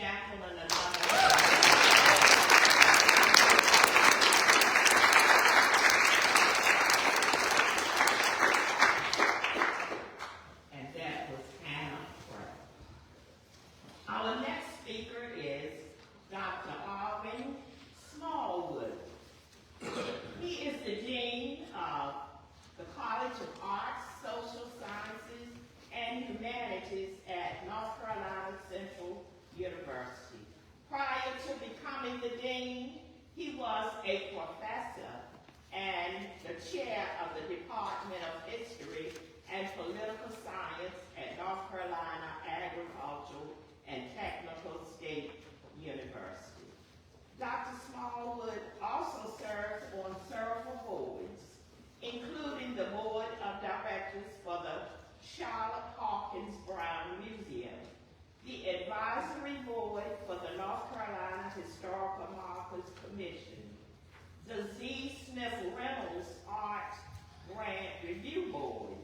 gentleman another. And that was Hannah Pratt. Our next speaker is Dr. Arwin Smallwood. He is the Dean of the College of Arts, Social Sciences, and Humanities at North Carolina Central University. Prior to becoming the Dean, he was a professor and the chair of the Department of History and Political Science at North Carolina Agricultural and Technical State University. Dr. Smallwood also serves on several boards, including the Board of Directors for the Charlotte Hawkins Brown Museum, the Advisory Board for the North Carolina Historical Markers Commission, the Z. Smith Reynolds Art Grant Review Board,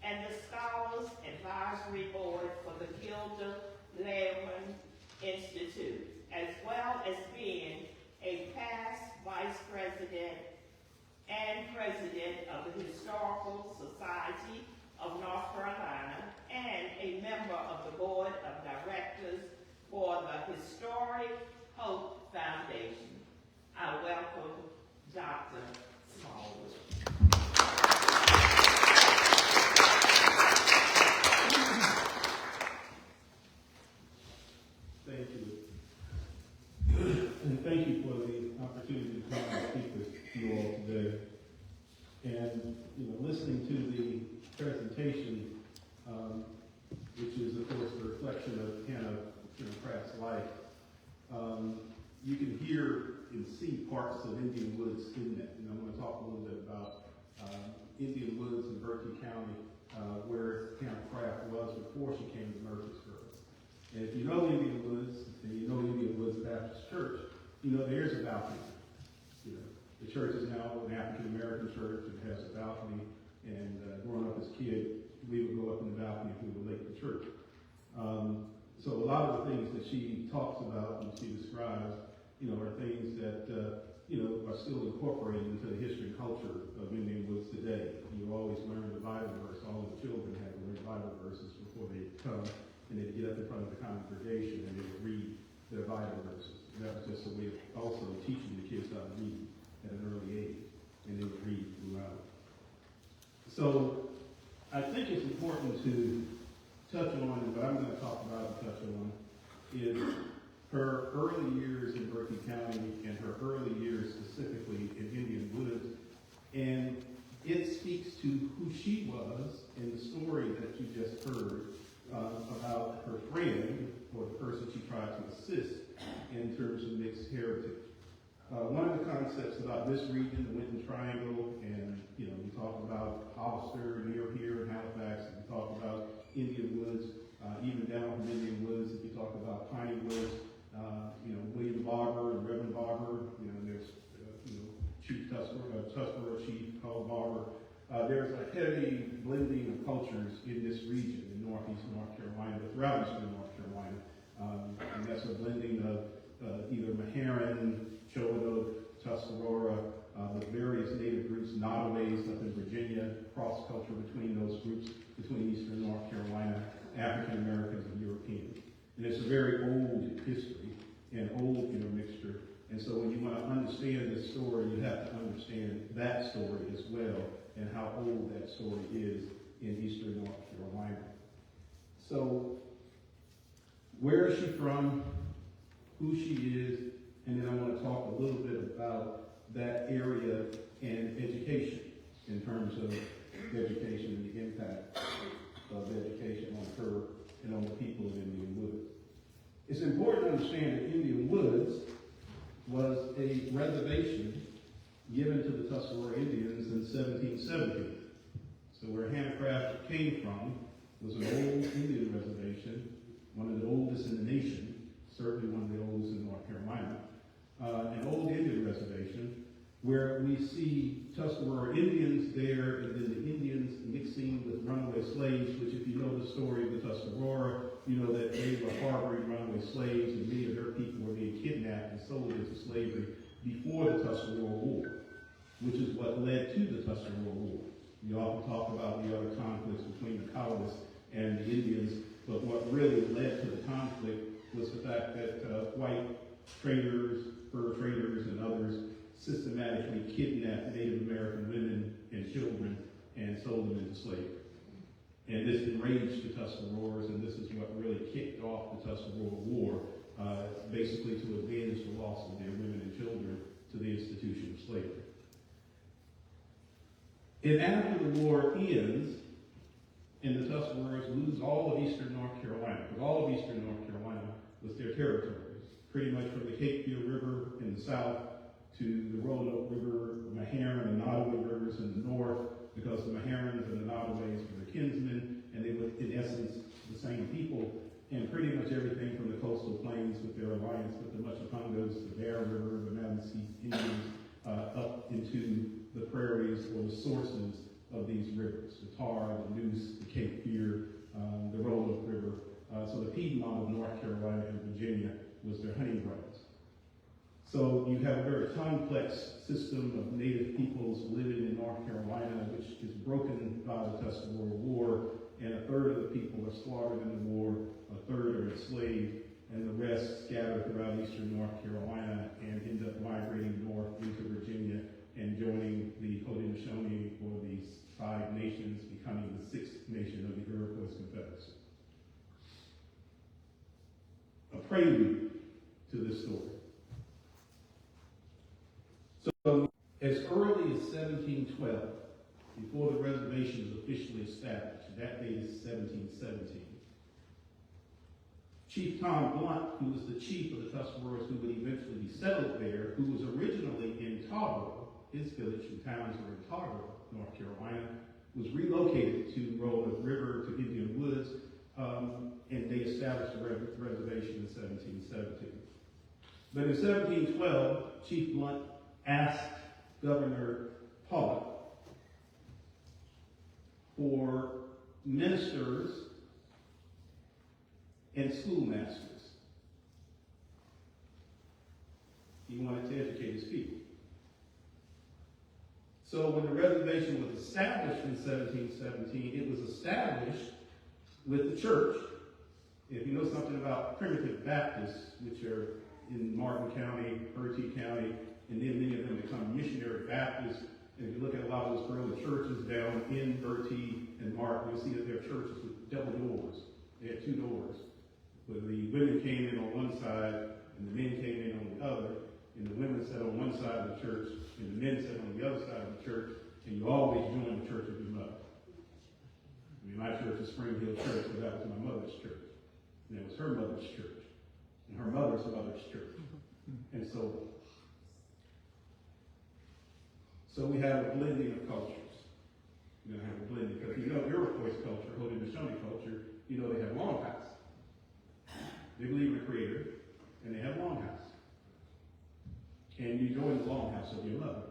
and the Scholars Advisory Board for the Gilda Lehrman Institute, as well as being a past Vice President and President of the Historical Society of North Carolina and a member of the Board of Directors for the Historic Hope Foundation. I welcome Dr. Smallwood. Thank you. And thank you for the opportunity to come and speak with you all today. And, listening to the presentation, which is, of course, a reflection of Hannah Pratt's life, you can hear and see parts of Indian Woods in that. And I'm going to talk a little bit about Indian Woods in Berkeley County, where Hannah Pratt was before she came to Murfreesboro. And if you know Indian Woods, and you know Indian Woods Baptist Church, there's a balcony. The church is now an African-American church. It has a balcony. And growing up as a kid, we would go up in the balcony if we were late for church. So a lot of the things that she talks about and she describes, are things that, are still incorporated into the history and culture of Indian Woods today. You always learn the Bible verse. All the children have to learn Bible verses before they come, and they'd get up in front of the congregation and they would read their Bible verses. And that was just a way of also teaching the kids how to read at an early age, and they would read throughout. So I think it's important to touch on, and what I'm going to talk about and touch on is her early years in Berkeley County and her early years specifically in Indian Woods. And it speaks to who she was and the story that you just heard about her friend or the person she tried to assist in terms of mixed heritage. One of the concepts about this region, the Winton Triangle, and we talk about Hollister near here in Halifax, and we talk about Indian Woods, even down from Indian Woods, if you talk about Piney Woods, William Barber and Reverend Barber, there's Chief Tuscarora Chief called Barber. There's a heavy blending of cultures in this region, in northeast North Carolina, throughout eastern North Carolina, and that's a blending of either Meherrin, Chowadoke, Tuscarora, with various native groups, Nottaways up in Virginia, cross-culture between those groups, between eastern North Carolina, African Americans and Europeans. And it's a very old history and old intermixture. And so when you want to understand this story, you have to understand that story as well and how old that story is in eastern North Carolina. So where is she from? Who she is? And then I want to talk a little bit about that area and education in terms of education and the impact of education on her and on the people of Indian Woods. It's important to understand that Indian Woods was a reservation given to the Tuscarora Indians in 1770. So where Hannah Pratt came from was an old Indian reservation, one of the oldest in the nation, certainly one of the oldest in North Carolina, an old Indian reservation where we see Tuscarora Indians there and then the Indians mixing with runaway slaves, which if you know the story of the Tuscarora, you know that they were harboring runaway slaves, and many kidnapped and sold into slavery before the Tuscarora War, which is what led to the Tuscarora War. We often talk about the other conflicts between the colonists and the Indians, but what really led to the conflict was the fact that white traders, fur traders, and others systematically kidnapped Native American women and children and sold them into slavery. And this enraged the Tuscaroras, and this is what really kicked off the Tuscarora War, basically to avenge the loss of their women and children to the institution of slavery. And after the war ends, and the Tuscaroras lose all of eastern North Carolina, because all of eastern North Carolina was their territories, pretty much from the Cape Fear River in the south to the Roanoke River, the Meharon and Nottoway rivers in the north, because the Meharons and the Nottoways were their kinsmen, and they were, in essence, the same people, and pretty much everything from the coastal plains with their alliance with the Muchapungas, the Bear River, the Manasseh Indians, up into the prairies or the sources of these rivers, the Tar, the Neuse, the Cape Fear, the Roanoke River. So the Piedmont of North Carolina and Virginia was their hunting grounds. So you have a very complex system of native peoples living in North Carolina, which is broken by the Tuscarora War, and a third of the people are slaughtered in the war, a third are enslaved, and the rest scatter throughout eastern North Carolina and end up migrating north into Virginia and joining the Haudenosaunee, or the 5 nations, becoming the 6th nation of the Iroquois Confederacy. A prelude to this story. So, as early as 1712, before the reservation was officially established, that date is 1717, Chief Tom Blunt, who was the chief of the Tuscaroras who would eventually be settled there, who was originally in Tarboro, his village and towns were in Tarboro, North Carolina, was relocated to Roanoke River, to Indian Woods, and they established a reservation in 1717. But in 1712, Chief Blunt asked Governor Pollock for ministers and schoolmasters. He wanted to educate his people. So when the reservation was established in 1717, it was established with the church. If you know something about primitive Baptists, which are in Martin County, Bertie County, and then many of them become missionary Baptists, and if you look at a lot of those early churches down in Bertie and Martin, you'll see that they're churches with double doors. They had 2 doors, where the women came in on one side and the men came in on the other, and the women sat on one side of the church and the men sat on the other side of the church, and you always join the church of your mother. I mean, my church is Spring Hill Church, but that was my mother's church. And that was her mother's church. And her mother's mother's church. And so we have a blending of cultures. We're going to have a blending, because you know Iroquois culture, Haudenosaunee culture, you know they have longhouse. They believe in a creator, and they have longhouse. And you join the longhouse of your mother.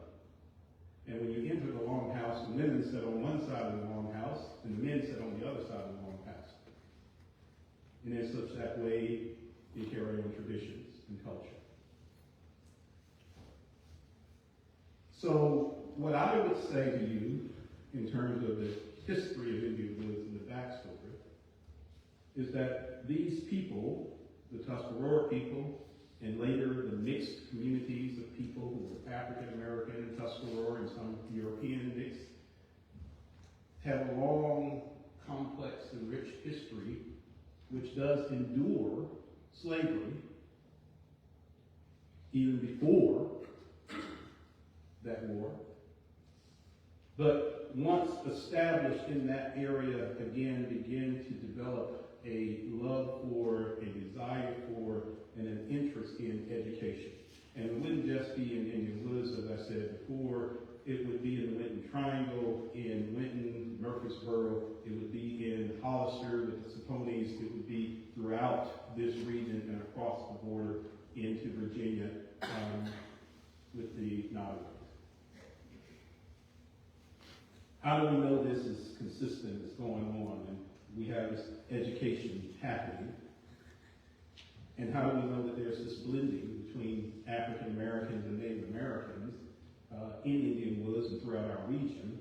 And when you enter the longhouse, the women sit on one side of the longhouse, and the men sit on the other side of the longhouse. And in such that way, they carry on traditions and culture. So, what I would say to you, in terms of the history of Indian Woods and the backstory, is that these people, the Tuscarora people, and later the mixed communities of people who were African American and Tuscarora and some European mixed, have a long, complex, and rich history which does endure slavery even before that war. But once established in that area, again, begin to develop a love for, a desire for, and an interest in education. And it wouldn't just be in Indian Woods, as I said before. It would be in the Winton Triangle, in Winton, Murfreesboro. It would be in Hollister with the Saponis. It would be throughout this region and across the border into Virginia with the Navajo. How do we know this is consistent, it's going on, and we have this education happening? And how do we know that there's this blending between African Americans and Native Americans in Indian Woods and throughout our region?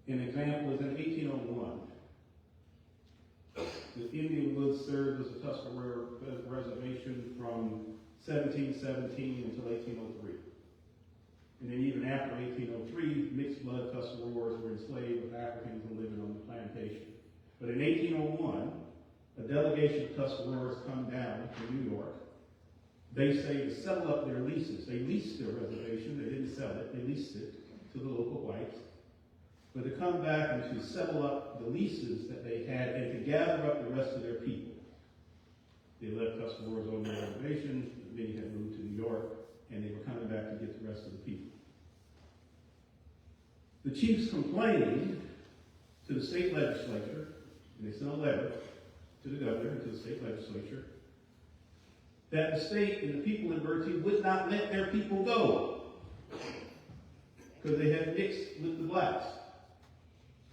An example is in 1801. The Indian Woods served as a Tuscarora reservation from 1717 until 1803. And then even after 1803, mixed blood Tuscaroras were enslaved with Africans and living on the plantation. But in 1801, a delegation of Tuscaroras come down from New York. They say to settle up their leases. They leased their reservation. They didn't sell it. They leased it to the local whites. But to come back and to settle up the leases that they had and to gather up the rest of their people. They left Tuscaroras on their reservation. Many had moved to New York, and they were coming back to get the rest of the people. The chiefs complained to the state legislature, and they sent a letter to the governor and to the state legislature, that the state and the people in Bertie would not let their people go because they had mixed with the blacks.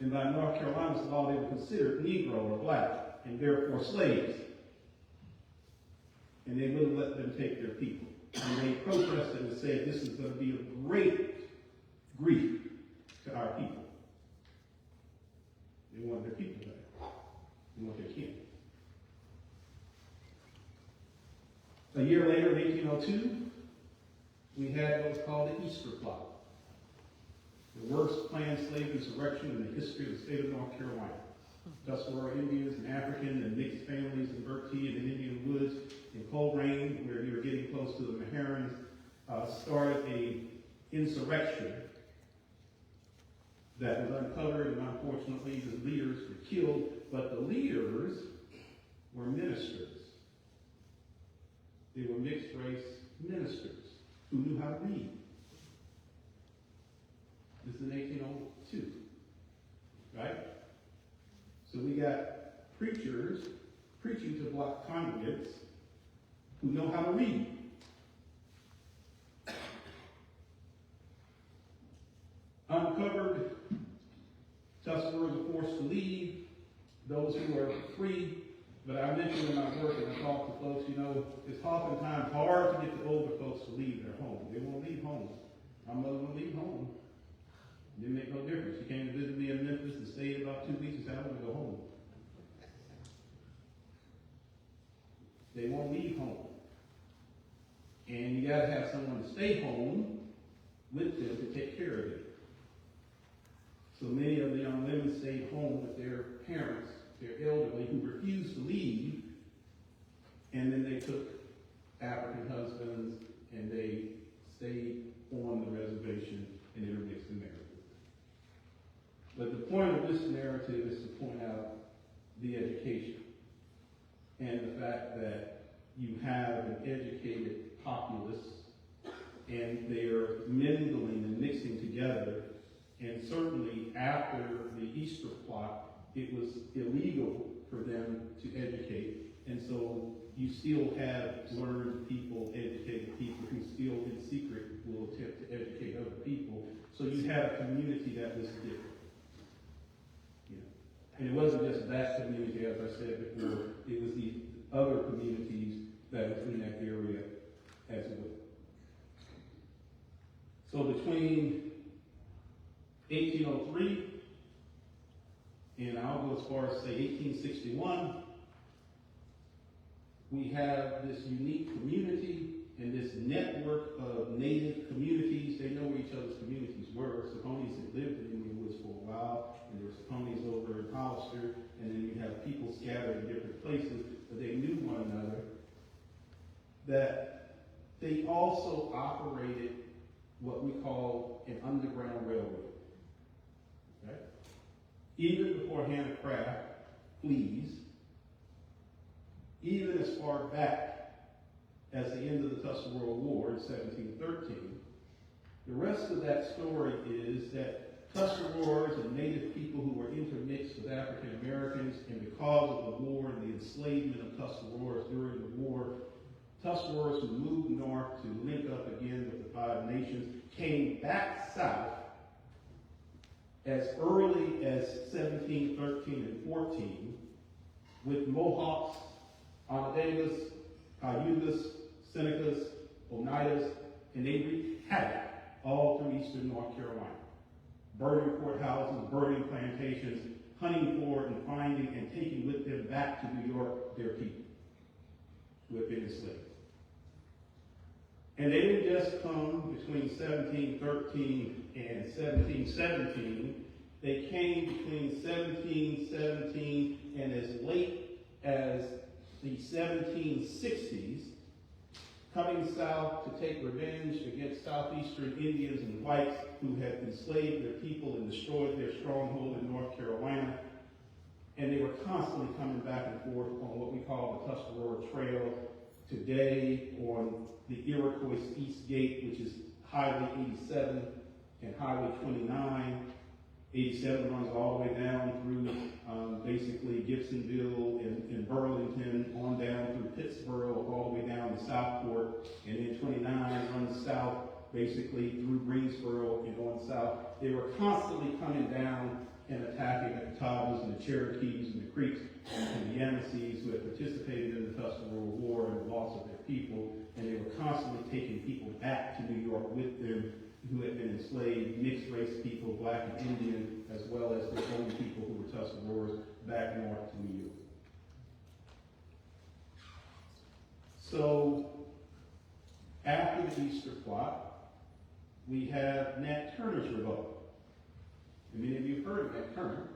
And by North Carolina's law, they were considered Negro or black, and therefore slaves. And they wouldn't let them take their people. And they protested and said, this is going to be a great grief to our people. They want their people back. They want their kin. A year later, in 1802, we had what's called the Easter Plot, the worst planned slave insurrection in the history of the state of North Carolina. Tuscarora Indians and African and mixed families in Bertie and in Indian Woods in Coleraine, where you were getting close to the Maharons, started a insurrection that was uncovered, and unfortunately the leaders were killed, but the leaders were ministers. They were mixed race ministers who knew how to read. This is in 1802, right? So we got preachers preaching to black congregants who know how to read. Uncovered, Tuscaroras were forced to leave. Those who were free, but I mentioned in my work and I talk to folks, you know, it's oftentimes hard to get the older folks to leave their home. They won't leave home. My mother won't leave home. It didn't make no difference. She came to visit me in Memphis and stayed about 2 weeks and said, I want to go home. They won't leave home. And you got to have someone to stay home with them to take care of it. So many of the young women stayed home with their parents, their elderly, who refused to leave. And then they took African husbands and they stayed on the reservation and intermixed in marriage. But the point of this narrative is to point out the education and the fact that you have an educated populace and they're mingling and mixing together. And certainly after the Easter plot, it was illegal for them to educate. And so you still have learned people, educated people who still in secret will attempt to educate other people. So you had a community that was different. And it wasn't just that community, as I said before, it was the other communities that were in that area as well. So between 1803 and I'll go as far as say 1861, we have this unique community and this network of native communities. They know where each other's communities were. Saponis had lived in Indian Woods for a while, and there were Saponis over in Hollister, and then you have people scattered in different places, but they knew one another. That they also operated what we call an underground railroad. Okay? Even before Hannah Craft flees, even as far back as the end of the Tuscarora War in 1713, the rest of that story is that Tuscaroras and native people who were intermixed with African Americans, and because of the war and the enslavement of Tuscaroras during the war, Tuscaroras who moved north to link up again with the Five Nations came back south as early as 1713 and 14 with Mohawks Talladega, Cayugas, Senecas, Oneidas, and they wreaked havoc all through eastern North Carolina. Burning courthouses, burning plantations, hunting for and finding and taking with them back to New York their people who had been enslaved. And they didn't just come between 1713 and 1717. They came between 1717 and as late as the 1760s, coming south to take revenge against southeastern Indians and whites who had enslaved their people and destroyed their stronghold in North Carolina. And they were constantly coming back and forth on what we call the Tuscarora Trail. Today on the Iroquois East Gate, which is Highway 87 and Highway 29. 87 runs all the way down through basically Gibsonville and Burlington, on down through Pittsboro, all the way down to Southport, and then 29 runs south basically through Greensboro and on south. They were constantly coming down and attacking the Catawbas and the Cherokees and the Creeks and the Yamasees who had participated in the Tuscarora War and the loss of their people, and they were constantly taking people back to New York with them who had been enslaved, mixed race people, black and Indian, as well as their own people who were Tuscaroras back north to New York. So, after the Easter plot, we have Nat Turner's revolt. And many of you have heard of Nat Turner,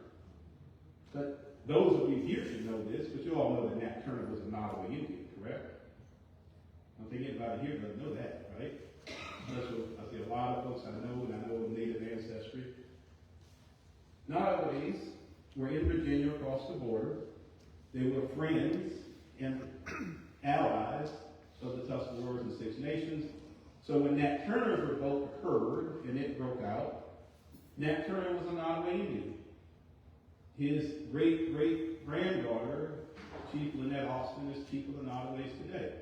but those of you here should know this, but you all know that Nat Turner was a Nottoway Indian, correct? I don't think anybody here doesn't know that, right? I see a lot of folks I know, and I know of Native ancestry. Nottoways were in Virginia across the border. They were friends and allies of the Tuscaroras and Six Nations. So when Nat Turner's revolt occurred and it broke out, Nat Turner was a Nottoway Indian. His great-great-granddaughter, Chief Lynette Austin, is chief of the Nottoways today.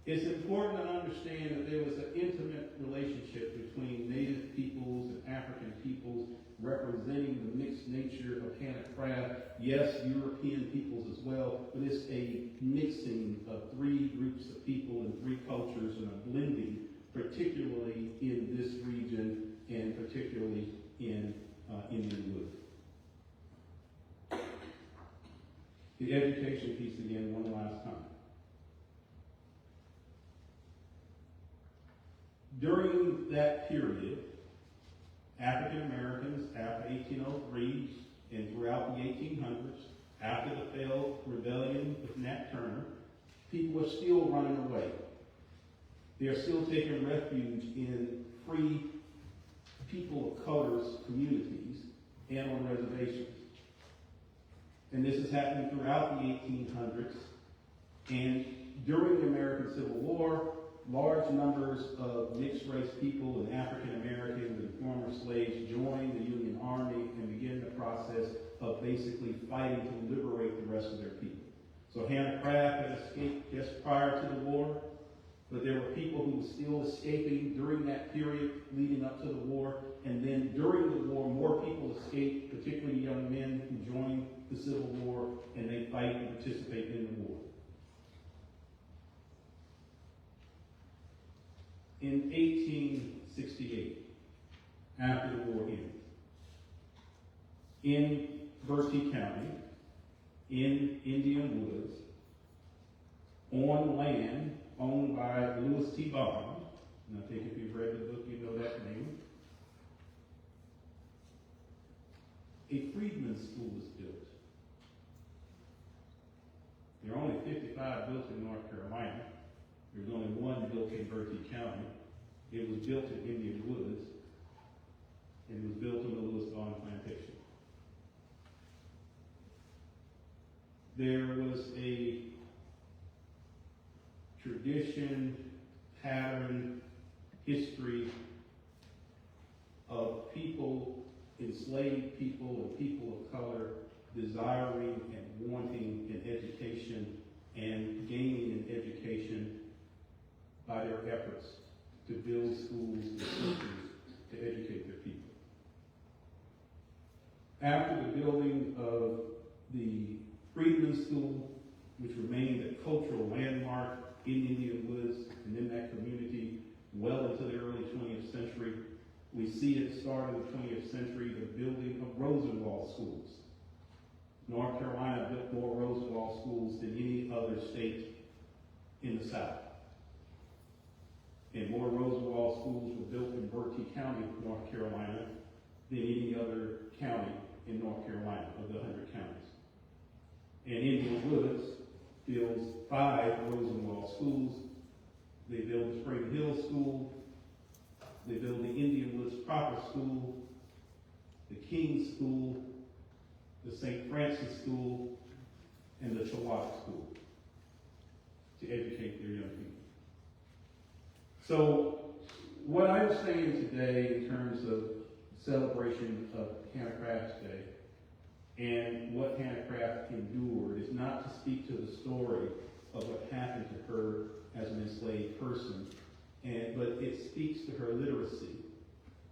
It's important to understand that there was an intimate relationship between Native peoples and African peoples representing the mixed nature of handicraft. Yes, European peoples as well, but it's a mixing of three groups of people and three cultures and a blending, particularly in this region and particularly in Indian Wood. The education piece again, one last time. During that period, African Americans, after 1803 and throughout the 1800s, after the failed rebellion with Nat Turner, people are still running away. They are still taking refuge in free people of color's communities and on reservations. And this is happening throughout the 1800s. And during the American Civil War, large numbers of mixed-race people and African Americans and former slaves joined the Union Army and began the process of basically fighting to liberate the rest of their people. So Hannah Craft had escaped just prior to the war, but there were people who were still escaping during that period leading up to the war. And then during the war, more people escaped, particularly young men who joined the Civil War, and they fight and participate in the war. In 1868, after the war ended, in Bertie County, in Indian Woods, on land owned by Louis T. Bond, and I think if you've read the book, you know that name, a freedmen's school was built. There are only 55 built in North Carolina. There's only one built in Bertie County. It was built in Indian Woods, and it was built on the Louis Bond plantation. There was a tradition, pattern, history of people, enslaved people and people of color desiring and wanting an education and gaining an education by their efforts to build schools and systems to educate their people. After the building of the Freedmen's School, which remained cultural landmark in Indian Woods and in that community well into the early 20th century. We see it start in the 20th century, the building of Rosenwald schools. North Carolina built more Rosenwald schools than any other state in the South. And more Rosenwald schools were built in Berkeley County, North Carolina, than any other county in North Carolina of the 100 counties. And Indian Woods builds 5 Rosenwald schools. They build the Spring Hill School. They build the Indian Woods Proper School, the King School, the St. Francis School, and the Chihuahua School to educate their young people. So what I'm saying today in terms of celebration of Handicrafts Day and what handicraft endured is not to speak to the story of what happened to her as an enslaved person, but it speaks to her literacy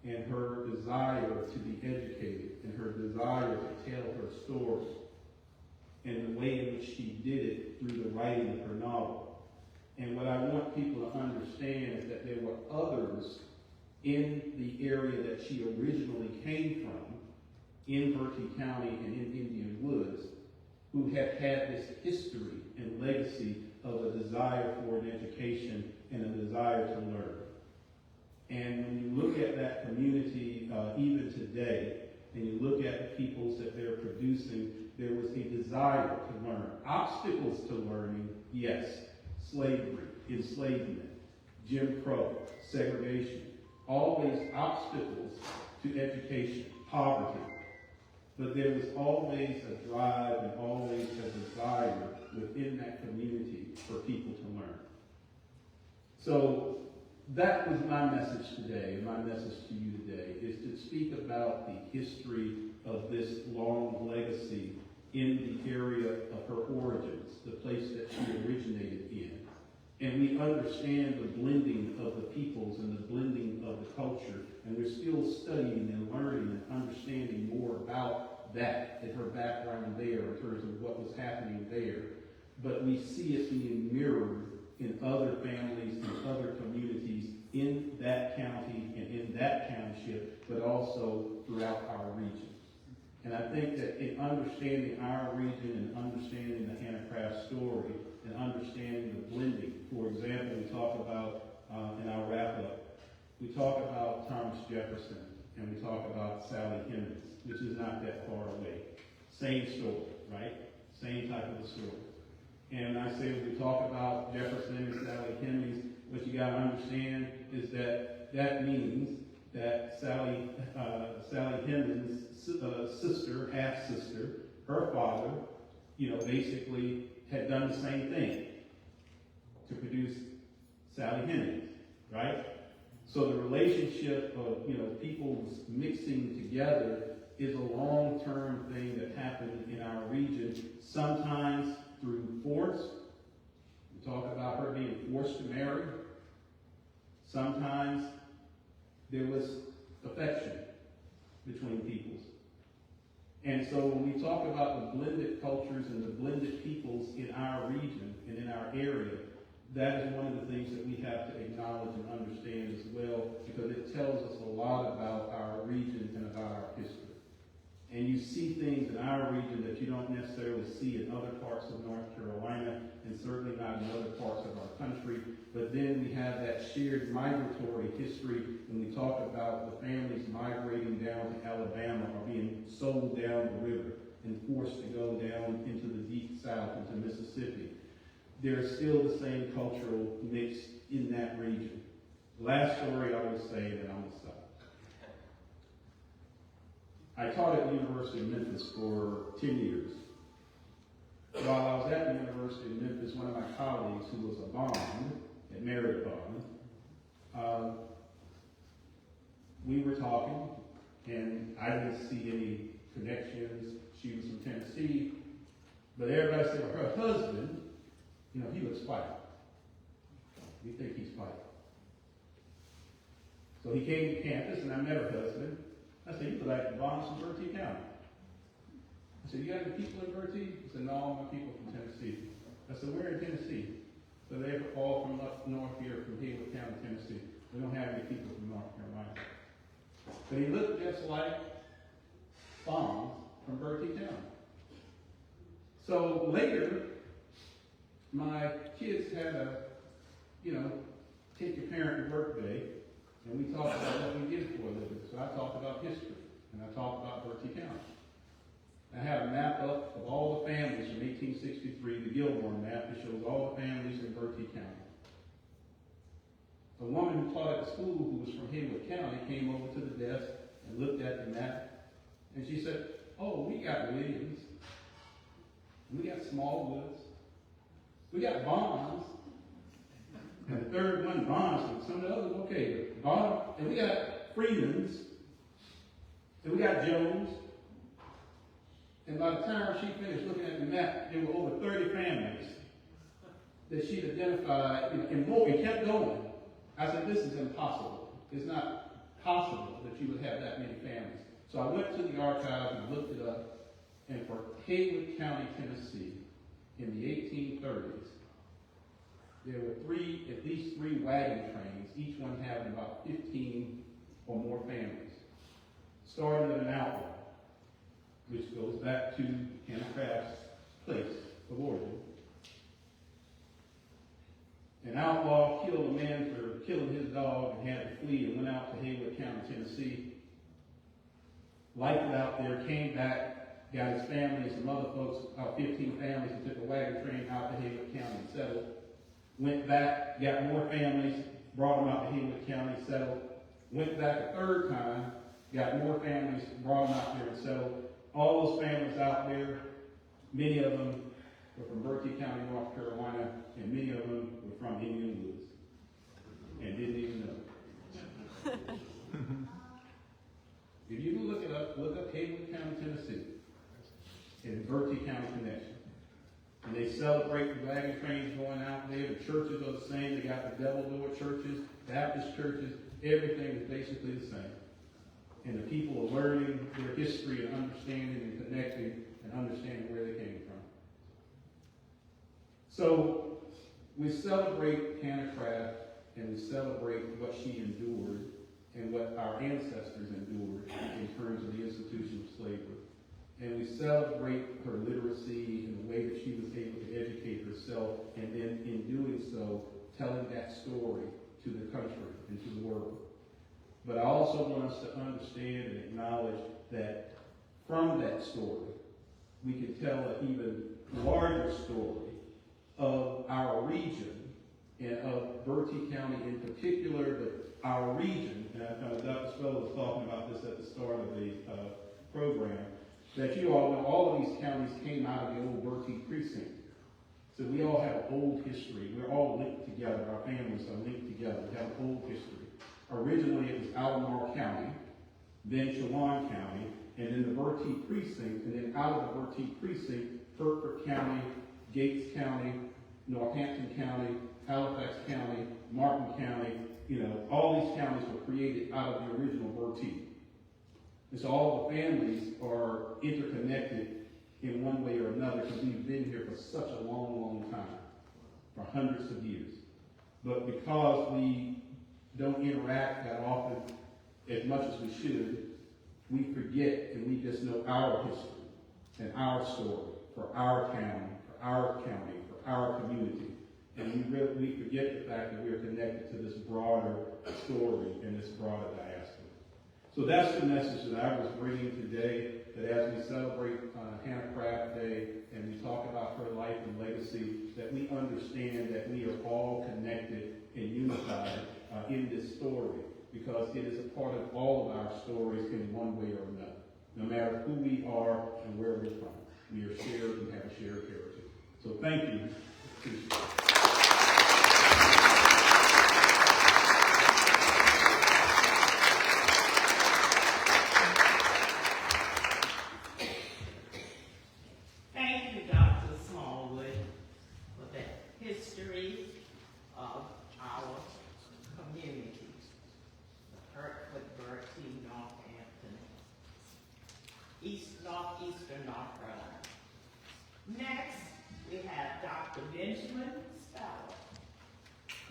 and her desire to be educated and her desire to tell her story and the way in which she did it through the writing of her novel. And what I want people to understand is that there were others in the area that she originally came from, in Berkeley County and in Indian Woods, who have had this history and legacy of a desire for an education and a desire to learn. And when you look at that community, even today, and you look at the peoples that they're producing, there was a desire to learn. Obstacles to learning, yes. Slavery, enslavement, Jim Crow, segregation, always obstacles to education, poverty. But there was always a drive and always a desire within that community for people to learn. So that was my message today, and my message to you today, is to speak about the history of this long legacy in the area of her origins, the place that she originated in. And we understand the blending of the peoples and the blending of the culture, and we're still studying and learning and understanding more about that and her background there in terms of what was happening there. But we see it being mirrored in other families and other communities in that county and in that township, but also throughout our region. And I think that in understanding our region and understanding the handicraft story and understanding the blending, for example, we talk about, in our wrap-up, we talk about Thomas Jefferson and we talk about Sally Hemings, which is not that far away. Same story, right? Same type of a story. And I say when we talk about Jefferson and Sally Hemings, what you got to understand is that that means that Sally Hemings' sister, half-sister, her father, basically had done the same thing to produce Sally Hemings, right? So the relationship of, people mixing together is a long-term thing that happened in our region, sometimes through force. We talk about her being forced to marry. Sometimes there was affection between peoples. And so when we talk about the blended cultures and the blended peoples in our region and in our area, that is one of the things that we have to acknowledge and understand as well, because it tells us a lot about our region and about our history. And you see things in our region that you don't necessarily see in other parts of North Carolina, and certainly not in other parts of our country. But then we have that shared migratory history when we talk about the families migrating down to Alabama or being sold down the river and forced to go down into the deep south, into Mississippi. There's still the same cultural mix in that region. Last story I will say, and then I'm going to stop. I taught at the University of Memphis for 10 years. While I was at the University of Memphis, one of my colleagues, who was a bond, had married a bond, we were talking, and I didn't see any connections. She was from Tennessee, but everybody said, well, her husband, he looks white. We think he's white. So he came to campus, and I met her husband. I said, you look like the bonds from Berkeley County. I said, you got any people in Berkeley? He said, no, my people from Tennessee. I I said, we're in Tennessee. So they're all from up north here, from Haywood County, Tennessee. We don't have any people from North Carolina. But he looked just like Bonds from Berkeley County. So later, my kids had a, take your parent to work day, and we talked about what we did for a living. So I talked about history, and I talked about Berkeley County. I have a map up of all the families from 1863, the Gilmore map that shows all the families in Berkeley County. A woman who taught at the school who was from Haywood County came over to the desk and looked at the map, and she said, oh, we got Williams, we got Smallwoods, we got Bonds, and the third one, Bonds, and some of the others, okay, Bond, and we got Freemans, and we got Jones. And by the time she finished looking at the map, there were over 30 families that she'd identified, and more, and kept going. I said, this is impossible. It's not possible that you would have that many families. So I went to the archives and looked it up, and for Haywood County, Tennessee, in the 1830s, there were at least three wagon trains, each one having about 15 or more families, starting at an outlaw, which goes back to Hannah Craft's place of origin. An outlaw killed a man for killing his dog and had to flee and went out to Haywood County, Tennessee. Liked it out there, came back, got his family and some other folks, about 15 families, and took a wagon train out to Haywood County and settled. Went back, got more families, brought them out to Haywood County, settled. Went back a third time, got more families, brought them out there and settled. All those families out there, many of them were from Berkeley County, North Carolina, and many of them were from Indian Woods and didn't even know. If you look it up, look up Haywood County, Tennessee, and Berkeley County connection. And they celebrate the wagon trains going out there. The churches are the same. They got the Devil Door churches, Baptist churches. Everything is basically the same. And the people are learning their history and understanding and connecting and understanding where they came from. So we celebrate Hannah Craft, and we celebrate what she endured and what our ancestors endured in terms of the institution of slavery. And we celebrate her literacy and the way that she was able to educate herself, and then in doing so, telling that story to the country and to the world. But I also want us to understand and acknowledge that from that story, we can tell an even larger story of our region and of Berkeley County in particular, but our region. And Dr. Spell was talking about this at the start of the program, that you all know all of these counties came out of the old Berkeley precinct. So we all have an old history. We're all linked together. Our families are linked together. We have an old history. Originally, it was Albemarle County, then Chewan County, and then the Berkeley precinct, and then out of the Berkeley precinct, Hertford County, Gates County, Northampton County, Halifax County, Martin County, all these counties were created out of the original Berkeley. And so all the families are interconnected in one way or another because we've been here for such a long, long time, for hundreds of years. But because we don't interact that often as much as we should, we forget and we just know our history and our story for our county, for our community. And we forget the fact that we are connected to this broader story and this broader diaspora. So that's the message that I was bringing today, that as we celebrate Hannah Craft Day and we talk about her life and legacy, that we understand that we are all connected and unified in this story, because it is a part of all of our stories in one way or another. No matter who we are and where we're from, we are shared and have a shared heritage. So thank you. Thank you, Dr. Smallwood, for that history of our community, the Hertford, Berkeley, Northampton, northeastern North Carolina. Next, we have Dr.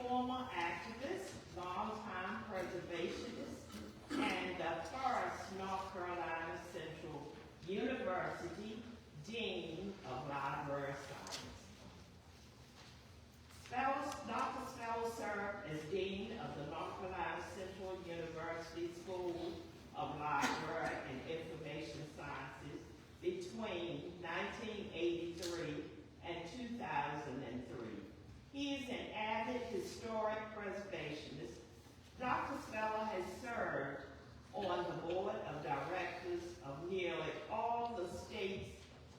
former activist, longtime preservationist, and the first North Carolina Central University Dean of Library Science. Dr. Spells served as Dean of the North Carolina Central University School of Library and Information Sciences between 1983 and 2003. He is an avid historic preservationist. Dr. Speller has served on the board of directors of nearly all the state's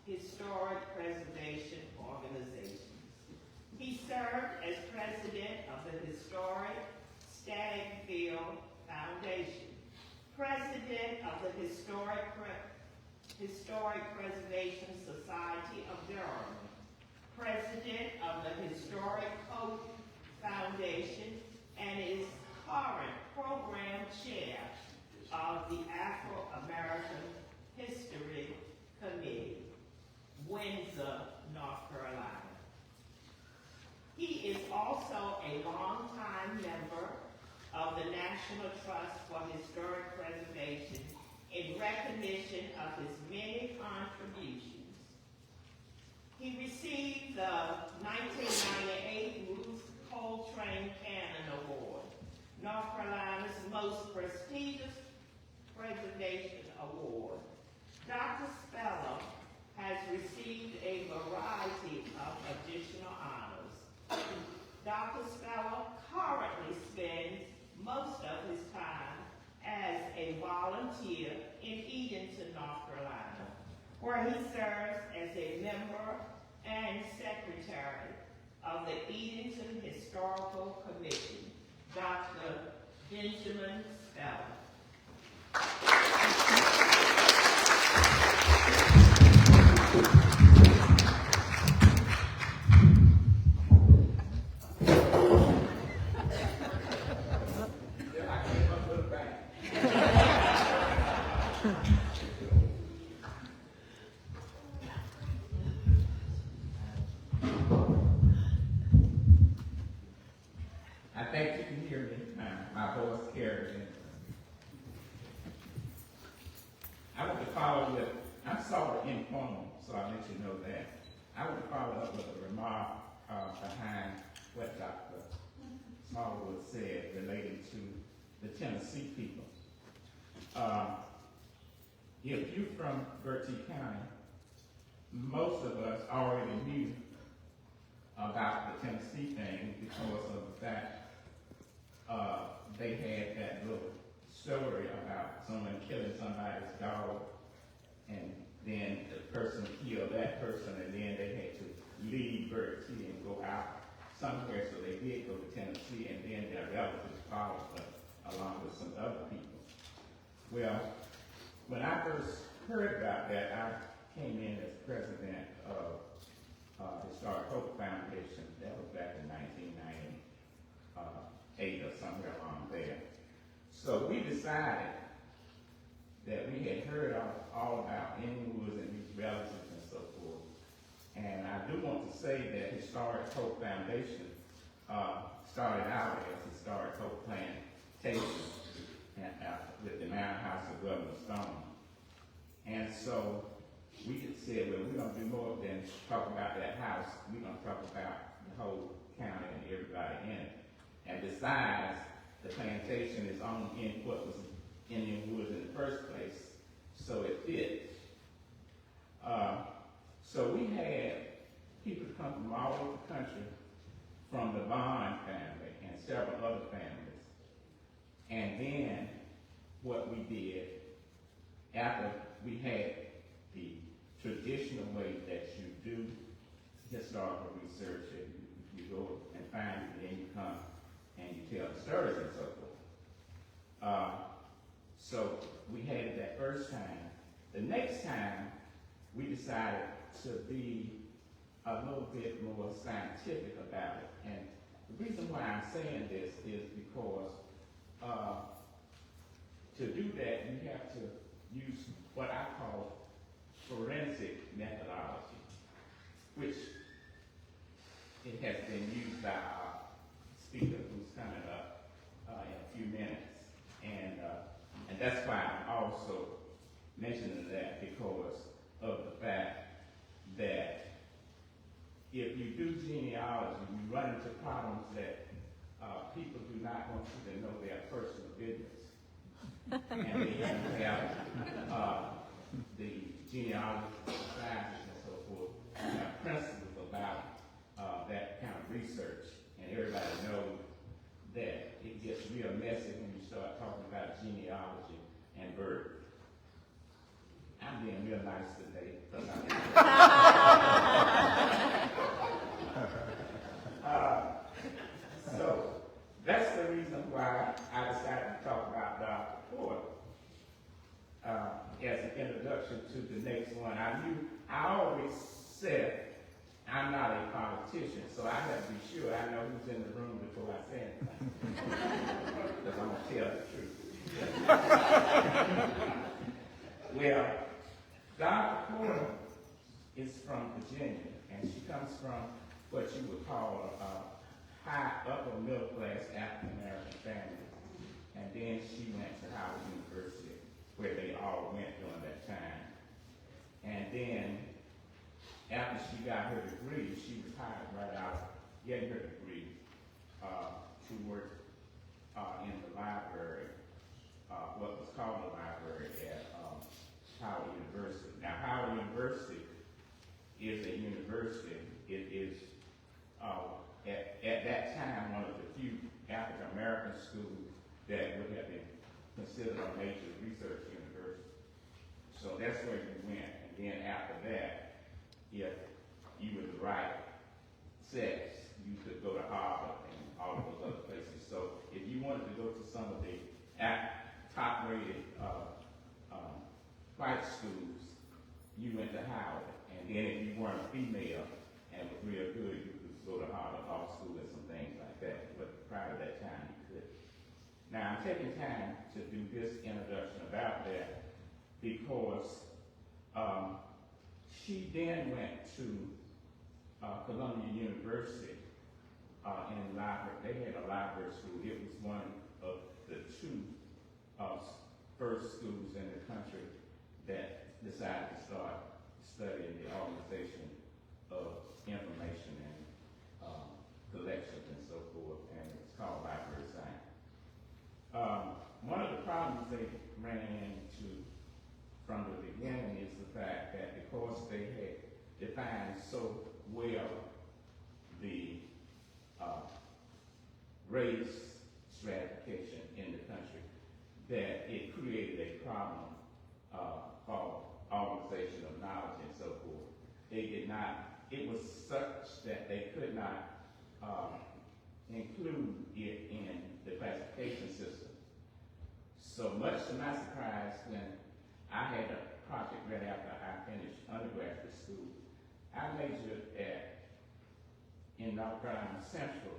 historic preservation organizations. He served as president of the Historic Stagfield Foundation, president of the Historic Preservation Society of Durham, president of the Historic Coat Foundation, and is current program chair of the Afro-American History Committee, Windsor, North Carolina. He is also a longtime member of the National Trust for Historic Preservation in recognition of his many contributions. He received the 1998 Ruth Coltrane Cannon Award, North Carolina's most prestigious preservation award. Dr. Speller has received a variety of additional honors. Dr. Speller currently spends most of his time as a volunteer in Edenton, North Carolina, where he serves as a member and secretary of the Edenton Historical Commission. Dr. Benjamin Speller. I think you can hear me. My voice carries in. I want to follow with, I'm sort of informal, so I'll let you know that. I want to follow up with a remark behind what Dr. Smallwood said relating to the Tennessee people. If you're from Bertie County, most of us already knew about the Tennessee thing because of the fact they had that little story about someone killing somebody's dog, and then the person killed that person, and then they had to leave Bertie and go out somewhere, so they did go to Tennessee, and then their relatives followed them along with some other people. Well, when I first heard about that, I came in as president of Historic Hope Foundation. That was back in 1998 or somewhere along there. So we decided that we had heard all about Inwoods and these relatives and so forth. And I do want to say that Historic Hope Foundation started out as Historic Hope Plantation with the Manor House of Governor Stone. And so we just said, well, we're going to do more than talk about that house. We're going to talk about the whole county and everybody in it. And besides, the plantation is on in what was Indian Woods in the first place, so it fit. So we had people come from all over the country, from the Bond family and several other families. And then what we did, after we had the traditional way that you do historical research, and you go and find it, and then you come and you tell the stories and so forth. So we had it that first time. The next time, we decided to be a little bit more scientific about it. And the reason why I'm saying this is because to do that, you have to use what I call forensic methodology, which it has been used by our speaker who's coming up in a few minutes. And that's why I'm also mentioning that, because of the fact that if you do genealogy, you run into problems that people do not want you to know their personal business. And they have the genealogy societies and so forth have principles about that kind of research. And everybody knows that it gets real messy when you start talking about genealogy and birth. I'm being real nice today. So that's the reason why I decided to talk about Dr. Ford as an introduction to the next one. I always said I'm not a politician, so I have to be sure I know who's in the room before I say anything, because I'm going to tell the truth. Well, Dr. Ford is from Virginia, and she comes from what you would call a high, upper middle class African American family. And then she went to Howard University, where they all went during that time. And then, after she got her degree, she was hired right out getting her degree to work in the library, what was called the library at Howard University. Now, Howard University is a university. It is, at that time, one of the few African American schools that would have been considered a major research university. So that's where you went. And then after that, if you were the right sex, you could go to Harvard and all of those other places. So if you wanted to go to some of the top-rated white schools, you went to Howard. And then if you weren't a female and was real good, you could go to Harvard Law School and some things like that. But prior to that time, you could. Now, I'm taking time to do this introduction about that because she then went to Columbia University in the library. They had a library school. It was one of the two first schools in the country that decided to start studying the organization of information and collections and so forth, and it's called library science. One of the problems they ran into from the beginning is the fact that because they had defined so well the race stratification in the country that it created a problem called organization of knowledge and so forth. They did not, it was such that they could not include it in the classification system. So much to my surprise, when I had a project right after I finished undergraduate school, I majored in North Carolina Central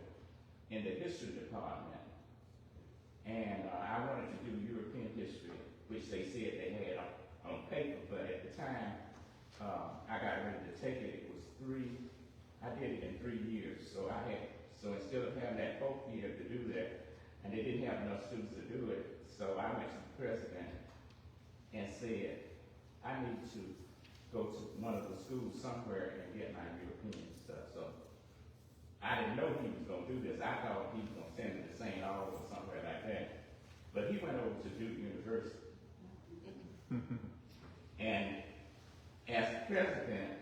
in the history department. And I wanted to do European history, which they said they had on paper, but at the time I got ready to take it, I did it in 3 years. So instead of having that 4th year to do that, and they didn't have enough students to do it, so I went to the president and said, I need to go to one of the schools somewhere and get my European stuff. So I didn't know he was going to do this. I thought he was going to send me to St. Arwin or somewhere like that. But he went over to Duke University. And as president,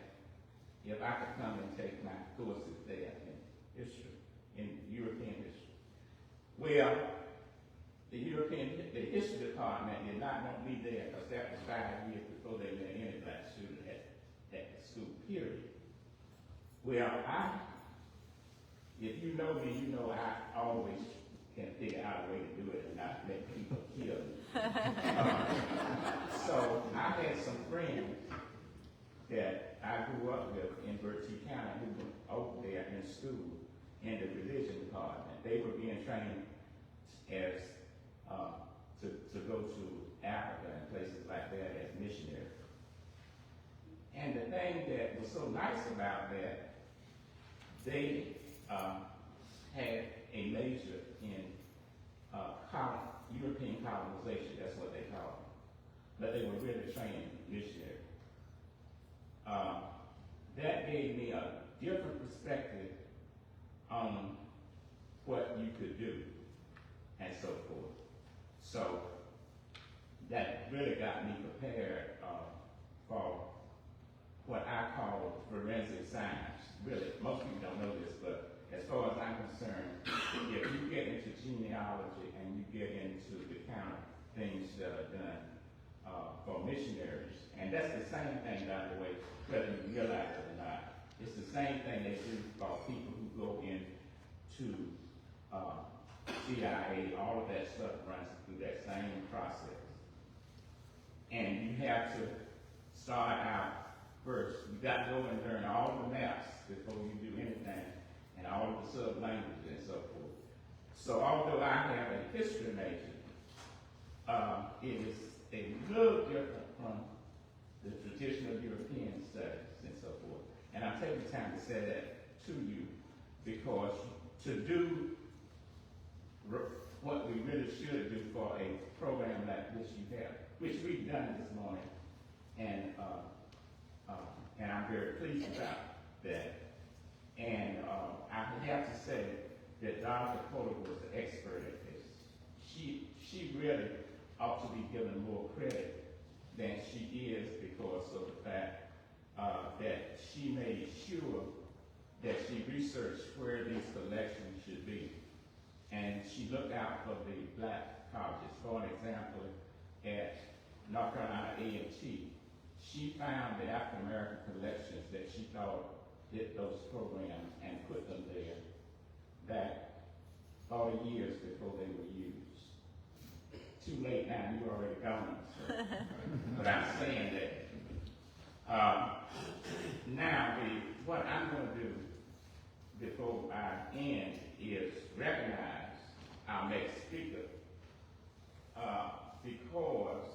if I could come and take my courses there in history, in European history. Well, the history department did not want me there because that was 5 years before they let any black student at the school, period. Well, if you know me, you know I always can figure out a way to do it and not let people kill me. So I had some friends that I grew up with in Bertie County who were over there in school in the religion department. They were being trained as to go to Africa and places like that as missionaries. And the thing that was so nice about that, they had a major but they were really trained missionaries. That gave me a different perspective on what you could do and so forth. So that really got me prepared for what I call forensic science. Really, most people don't know this, but as far as I'm concerned, if you get into genealogy and you get into the kind of things that are done for missionaries, and that's the same thing, by the way, whether you realize it or not. It's the same thing they do for people who go into CIA. All of that stuff runs through that same process. And you have to start out first. You got to go and learn all the maps before you do anything, and all of the sub-languages and so forth. So although I have a history major, it is a little different from the traditional European studies and so forth. And I'm taking time to say that to you because to do what we really should do for a program like this you have, which we've done this morning, and I'm very pleased about that. And I have to say that Dr. Porter was an expert at this. She really ought to be given more credit than she is because of the fact that she made sure that she researched where these collections should be. And she looked out for the black colleges. For an example, at North Carolina A&T, she found the African American collections that she thought did those programs and put them there back 40 years before they were used. Too late now, you already gone. So. But I'm saying that. Now, what I'm going to do before I end is recognize our next speaker because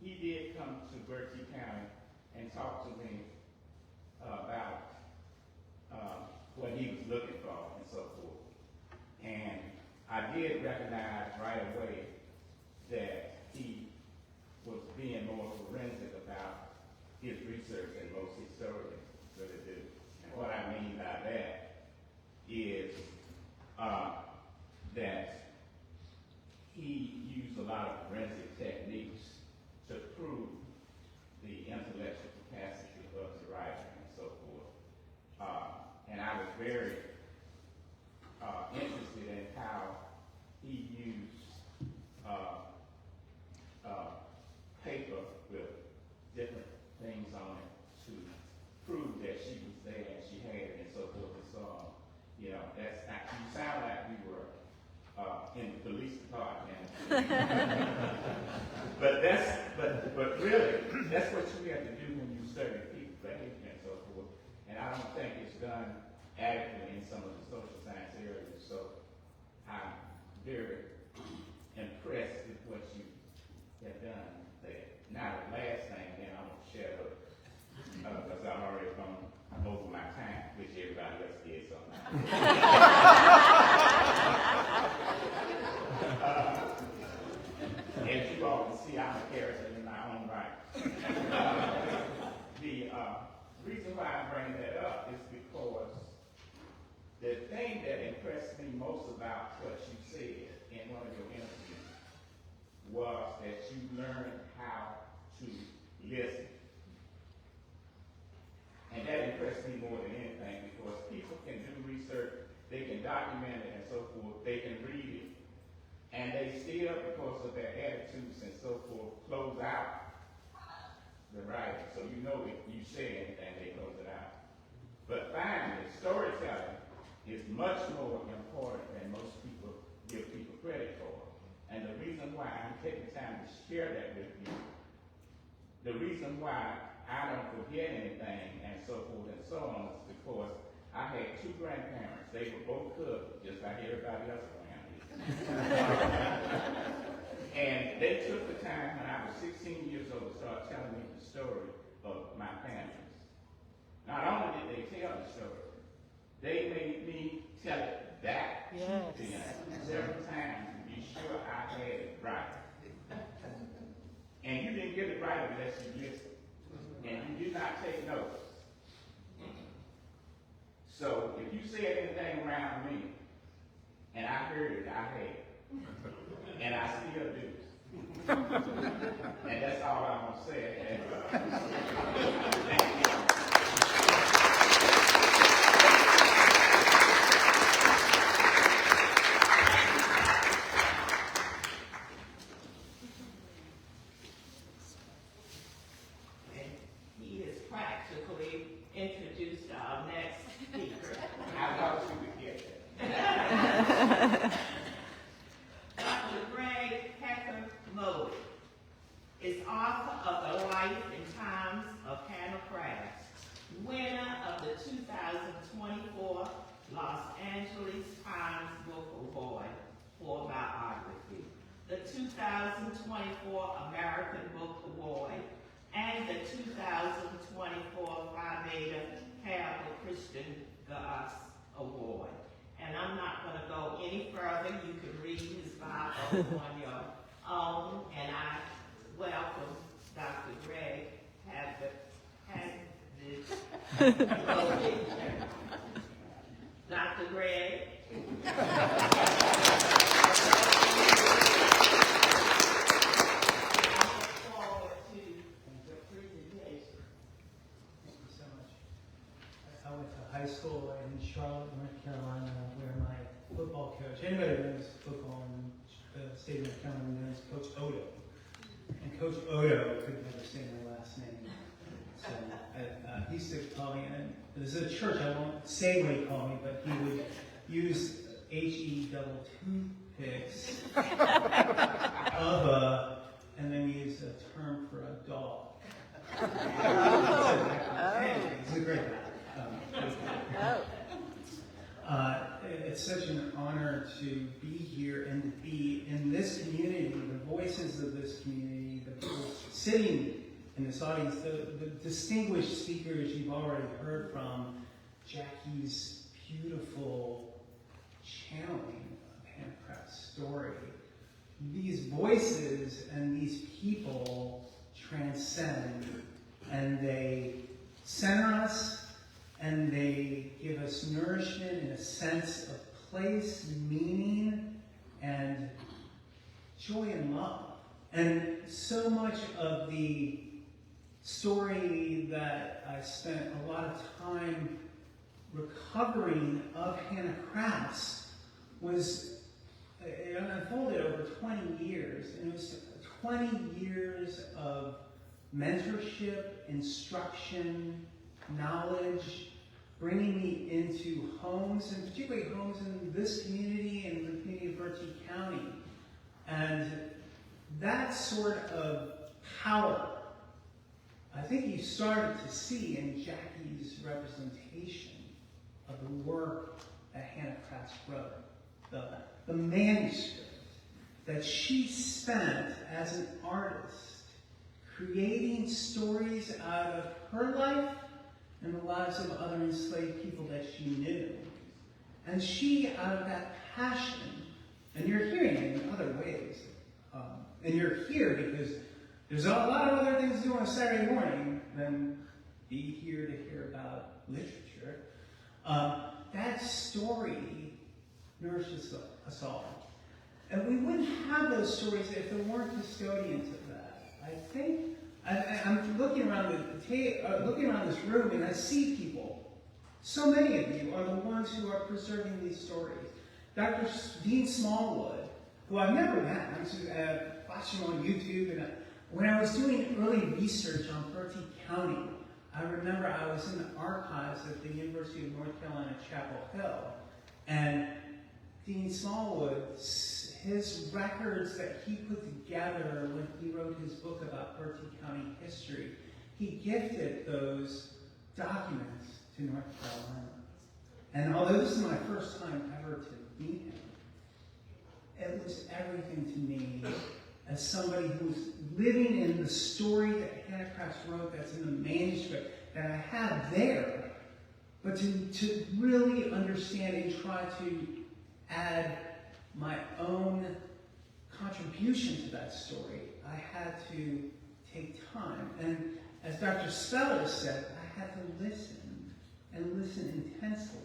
he did come to Berkeley County and talk to me about what he was looking for and so forth. And I did recognize right away that he was being more forensic about his research than most historians really do. And what I mean by that is that he used a lot of forensic techniques to prove the intellectual capacity of the writer and so forth. And I was very interested in how he used paper with different things on it to prove that she was there and she had it and so forth and so on. You know, you sound like we were in the police department. but really, that's what you have to do when you study people's behavior and so forth. And I don't think it's done adequately in some of the social science areas. So I'm very impressed with what you have done there. Now, the last thing, then I'm going to share up, because I've already gone over my time, which everybody else did, so as you all can see, I'm a character in my own right. The reason why I bring that up is because the thing that impressed me most about what you said in one of your interviews was that you learned how to listen. And that impressed me more than anything because people can do research, they can document it and so forth, they can read it, and they still, because of their attitudes and so forth, close out the writing. So you know if you say anything, they close it out. But finally, storytelling is much more important than most people give people credit for. And the reason why I'm taking time to share that with you, the reason why I don't forget anything and so forth and so on is because I had two grandparents. They were both cousins, just like everybody else around here. And they took the time when I was 16 years old to start telling me the story of my families. Not only did they tell the story, they made me tell it back to them several times to be sure I had it right. and you didn't get it right unless you listened, and you did not take notes. So if you said anything around me, and I heard it, I had, and I still do. And that's all I'm gonna say. Thank you. He has practically introduced our next speaker. I thought you would get that. Dr. Gregg Hecimovich is author of The Life and Times of Hannah Crafts, winner of the 2024 Los Angeles Times Book Award for biography, the 2024 American Book Award, and the 2024 Phi Beta Kappa Christian Goss Award. And I'm not going to go any further. You can read his bio on your own. And I welcome Dr. Gregg. Dr. Gregg. High school in Charlotte, North Carolina, where my football coach, anybody who knows football in the state of North Carolina knows Coach Odo. And Coach Odo could never say my last name. So he used to call me, and this is a church, I won't say what he called me, but he would use H-E double toothpicks and then use a term for a dog. He's a great guy. It's such an honor to be here and to be in this community, the voices of this community, the people sitting in this audience, the distinguished speakers you've already heard from, Jackie's beautiful channeling of Handcraft's story. These voices and these people transcend, and they center us, and they give us nourishment and a sense of place, meaning, and joy and love. And so much of the story that I spent a lot of time recovering of Hannah Crafts was, it unfolded over 20 years. And it was 20 years of mentorship, instruction, knowledge, bringing me into homes, and particularly homes in this community and the community of Bertie County. And that sort of power, I think you started to see in Jackie's representation of the work that Hannah Crafts wrote, the manuscript that she spent as an artist, creating stories out of her life and the lives of other enslaved people that she knew. And she, out of that passion, and you're hearing it in other ways, and you're here because there's a lot of other things to do on a Saturday morning than be here to hear about literature. That story nourishes us all. And we wouldn't have those stories if there weren't custodians of that. I think I'm looking around looking around this room, and I see people. So many of you are the ones who are preserving these stories. Dr. Dean Smallwood, who I've never met, I used to watch him on YouTube, and when I was doing early research on Bertie County, I remember I was in the archives at the University of North Carolina, Chapel Hill, and Dean Smallwood, his records that he put together when he wrote his book about Bertie County history, he gifted those documents to North Carolina. And although this is my first time ever to meet him, it was everything to me as somebody who's living in the story that Hannah Crafts wrote that's in the manuscript that I have there, but to really understand and try to add my own contribution to that story, I had to take time. And as Dr. Speller said, I had to listen, and listen intensely.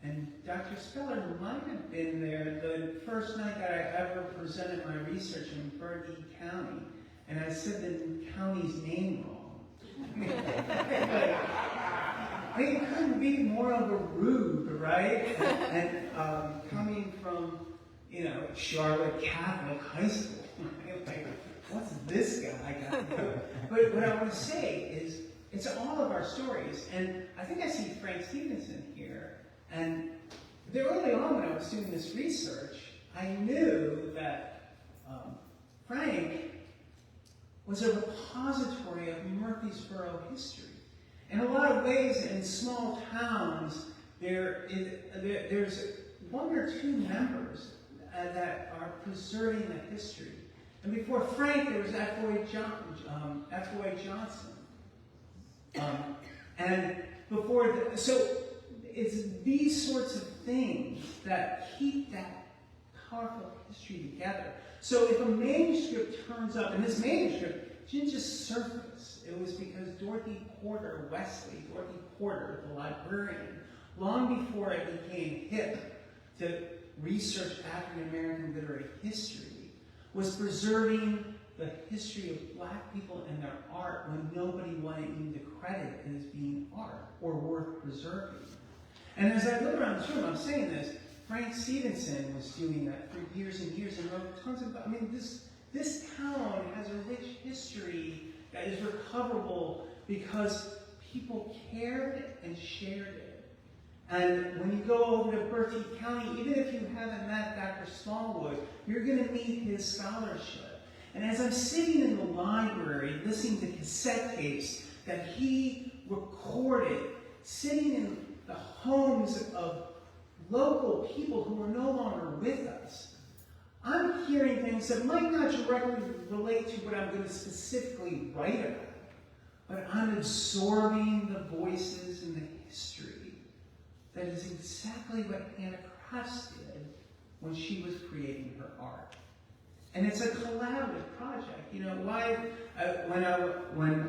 And Dr. Speller might have been there the first night that I ever presented my research in Berna County, and I said the county's name wrong. I mean, it couldn't be more of a rube, right? And coming from, Charlotte Catholic High School, like, what's this guy got to do? But what I want to say is, it's all of our stories, and I think I see Frank Stevenson here. And early on when I was doing this research, I knew that Frank was a repository of Murfreesboro history. In a lot of ways, in small towns, there's one or two members that are preserving the history. And before Frank, there was F. Boyd Johnson. And before, so it's these sorts of things that keep that powerful history together. So if a manuscript turns up, and this manuscript didn't just surface, it was because Dorothy Porter, the librarian, long before it became hip to research African American literary history, was preserving the history of black people and their art when nobody wanted even to credit it as being art or worth preserving. And as I look around this room, I'm saying this, Frank Stevenson was doing that for years and years and wrote tons of, this town has a rich history that is recoverable because people cared and shared it. And when you go over to Bertie County, even if you haven't met Dr. Smallwood, you're going to meet his scholarship. And as I'm sitting in the library listening to cassette tapes that he recorded, sitting in the homes of local people who are no longer with us, I'm hearing things that might not directly relate to what I'm going to specifically write about, but I'm absorbing the voices and the history. That is exactly what Hannah Crafts did when she was creating her art. And it's a collaborative project. When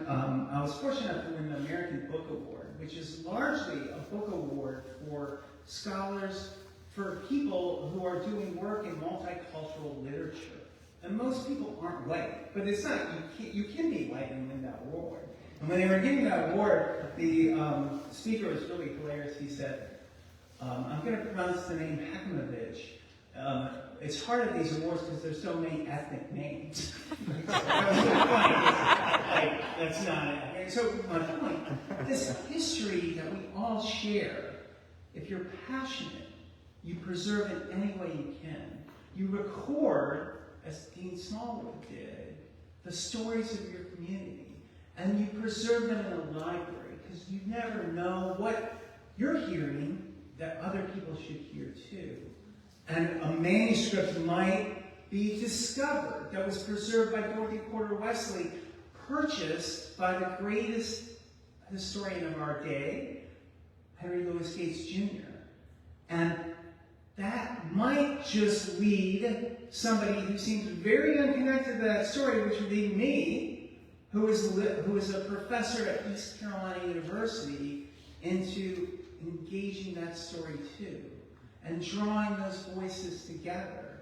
I was fortunate enough to win the American Book Award, which is largely a book award for scholars, for people who are doing work in multicultural literature. And most people aren't white, but it's not, you can be white and win that award. And when they were giving that award, the speaker was really hilarious. He said, I'm going to pronounce the name Hecimovich. It's hard at these awards because there's so many ethnic names. That was really funny. That's not it. So my point, this history that we all share, if you're passionate, you preserve it any way you can. You record, as Dean Smallwood did, the stories of your community, and you preserve them in a library because you never know what you're hearing that other people should hear too. And a manuscript might be discovered that was preserved by Dorothy Porter Wesley, purchased by the greatest historian of our day, Henry Louis Gates Jr. And that might just lead somebody who seems very unconnected to that story, which would be me, who is a professor at East Carolina University, into engaging that story too, and drawing those voices together.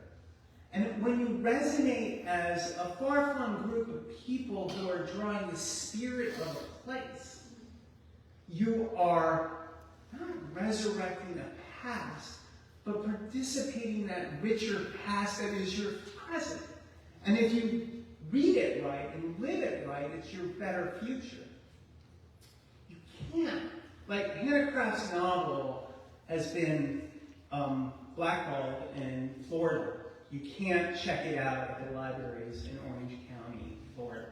And when you resonate as a far-flung group of people who are drawing the spirit of a place, you are not resurrecting a past, but participating in that richer past that is your present. And if you read it right and live it right, it's your better future. You can't. Like, Hannah Craft's novel has been blackballed in Florida. You can't check it out at the libraries in Orange County, Florida.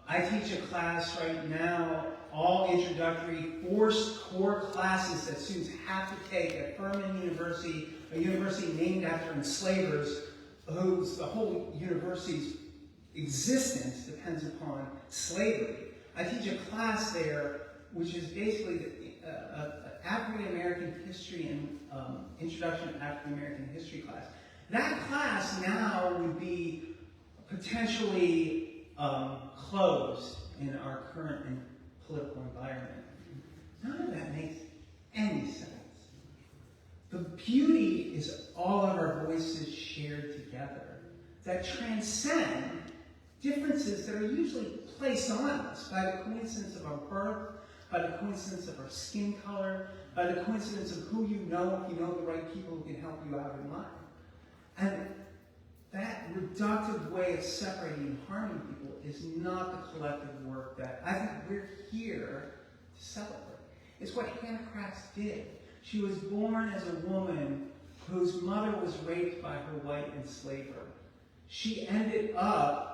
I teach a class right now, all introductory forced core classes that students have to take at Furman University, a university named after enslavers, whose the whole university's existence depends upon slavery. I teach a class there which is basically African American history and introduction to African American history class. That class now would be potentially closed in our current political environment. None of that makes any sense. The beauty is all of our voices shared together that transcend differences that are usually placed on us by the coincidence of our birth, by the coincidence of our skin color, by the coincidence of who you know, if you know the right people who can help you out in life. And that reductive way of separating and harming people is not the collective work that I think we're here to celebrate. It's what Hannah Kratz did. She was born as a woman whose mother was raped by her white enslaver. She ended up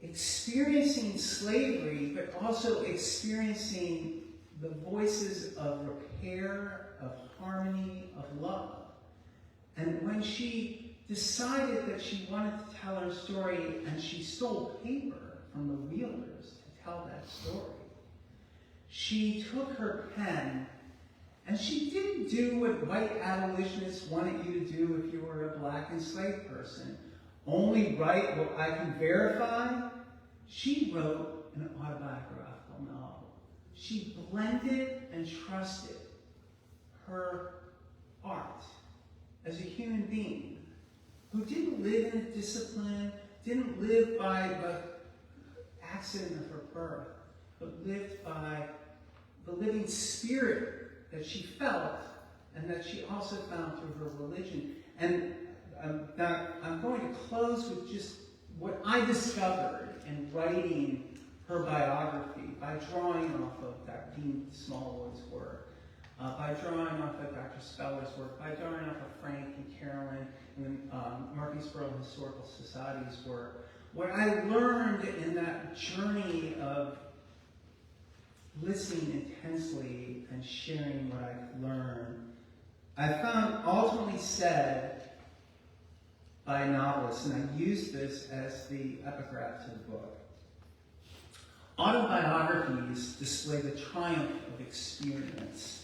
experiencing slavery, but also experiencing the voices of repair, of harmony, of love. And when she decided that she wanted to tell her story, and she stole paper from the Wheelers to tell that story, she took her pen, and she didn't do what white abolitionists wanted you to do if you were a black enslaved person. Only write what I can verify. She wrote an autobiographical novel. She blended and trusted her art as a human being who didn't live in a discipline, didn't live by the accident of her birth, but lived by the living spirit that she felt and that she also found through her religion. And now I'm going to close with just what I discovered in writing her biography by drawing off of Dean Smallwood's work, by drawing off of Dr. Speller's work, by drawing off of Frank and Carolyn and Murfreesboro Historical Society's work. What I learned in that journey of listening intensely and sharing what I've learned, I found ultimately said by novelists, and I use this as the epigraph to the book. Autobiographies display the triumph of experience,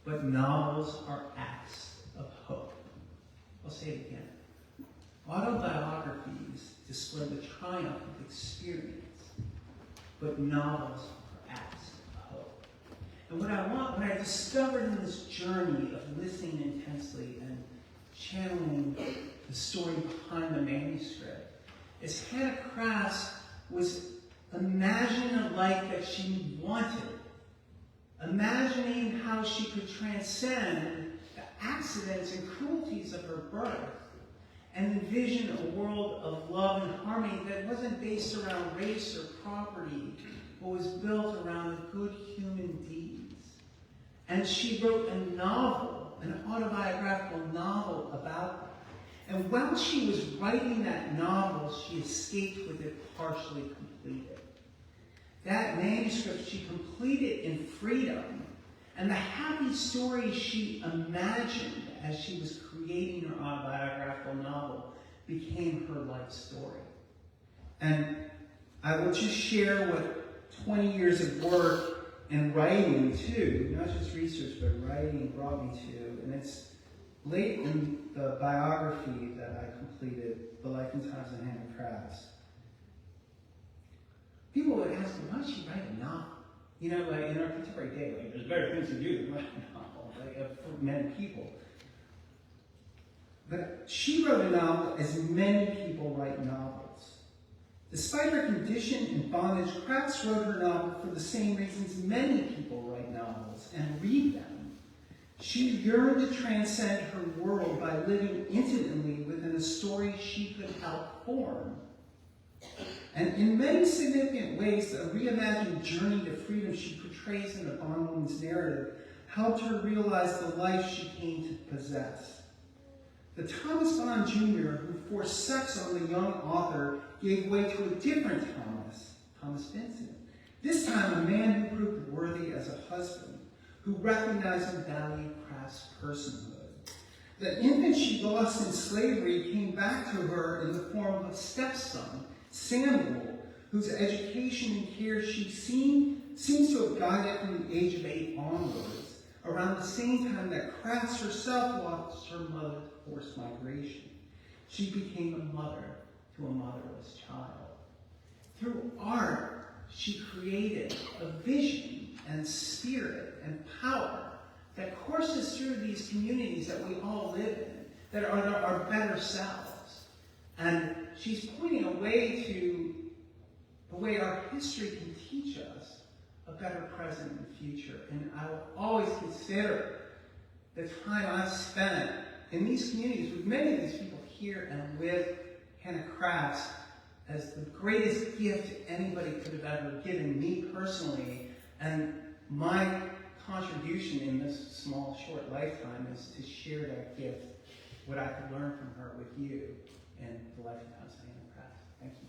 but novels are acts of hope. I'll say it again. Autobiographies display the triumph of experience, but novels are acts of hope. And what I discovered in this journey of listening intensely and channeling the story behind the manuscript is Hannah Kratz was imagining a life that she wanted, imagining how she could transcend the accidents and cruelties of her birth and envision a world of love and harmony that wasn't based around race or property, but was built around good human deeds. And she wrote a novel, an autobiographical novel about that. And while she was writing that novel, she escaped with it partially completed. That manuscript she completed in freedom, and the happy story she imagined as she was creating her autobiographical novel became her life story. And I will just share what 20 years of work and writing too, not just research, but writing brought me to. And it's late in the biography that I completed, The Life and Times of Hannah Kratz. People would ask me, why don't she write a novel? You know, like in our contemporary day, like there's better things to do than write a novel, like for many people. But she wrote a novel as many people write novels. Despite her condition and bondage, Kratz wrote her novel for the same reasons many people write novels and read them. She yearned to transcend her world by living intimately within a story she could help form. And in many significant ways, the reimagined journey to freedom she portrays in the bondwoman's narrative helped her realize the life she came to possess. The Thomas Bond Jr. who forced sex on the young author gave way to a different Thomas Vincent. This time a man who proved worthy as a husband, who recognized and valued Kraft's personhood. The infant she lost in slavery came back to her in the form of a stepson, Samuel, whose education and care she seems to have guided from the age of 8 onwards, around the same time that Crafts herself watched her mother force migration. She became a mother to a motherless child. Through art, she created a vision and spirit and power that courses through these communities that we all live in, that are our better selves. And she's pointing a way to the way our history can teach us a better present and future. And I will always consider the time I've spent in these communities with many of these people here and with Hannah Crafts as the greatest gift anybody could have ever given me personally. And my contribution in this small, short lifetime is to share that gift, what I could learn from her with you and the life of Hannah Crafts. Thank you.